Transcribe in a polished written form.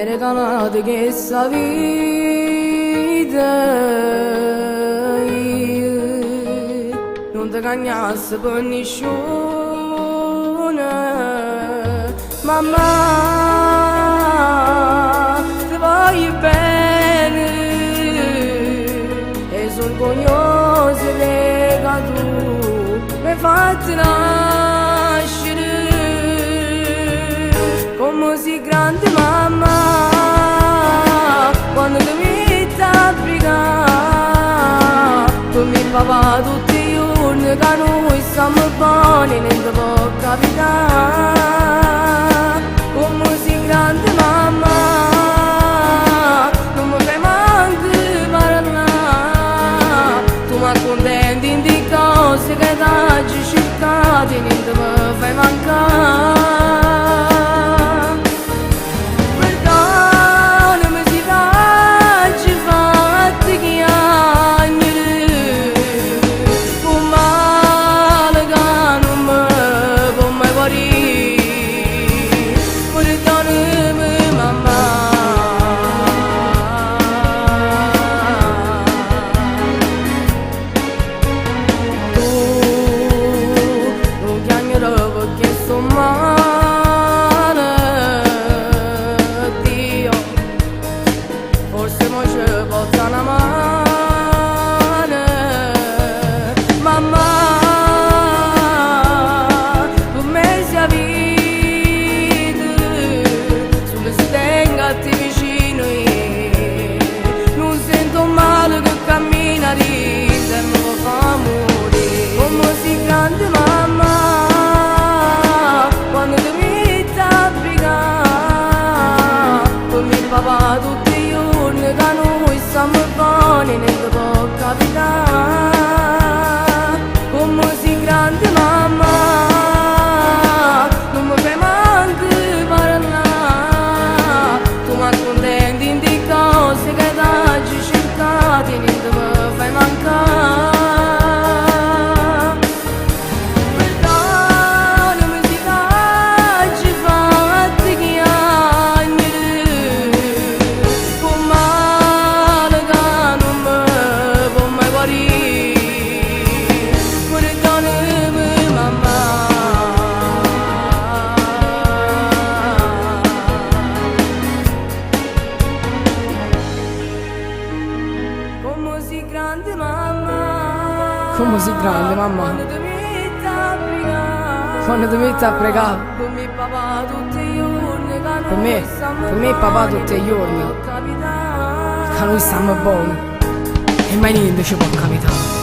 regalate questa vita, non ti cagnasse per nessuno. Mamma, ti voglio bene e sono orgogliosa che tu mi hai fatto nascere. Come sei grande mamma, quando ti metti a pregare per mio papà tutti i giorni, che noi siamo buoni e non ti può capitare. Come sei grande mamma, non mi fai manco parlare, tu mi accontenti in di cose che ti hai cercato e non ti fai mancare. Papà tutti i giorni che noi siamo buoni e non ti può capitare. Come sei grande mamma, non mi fai manco parlare, tu mi accontenti in di cose che ti hai cercato e non ti fai mancare. Come sei grande mamma, come sei grande mamma, quando ti metti a pregare per me papà tutti i giorni, per me papà tutti i giorni, che noi siamo buoni e mai niente ci può capitare.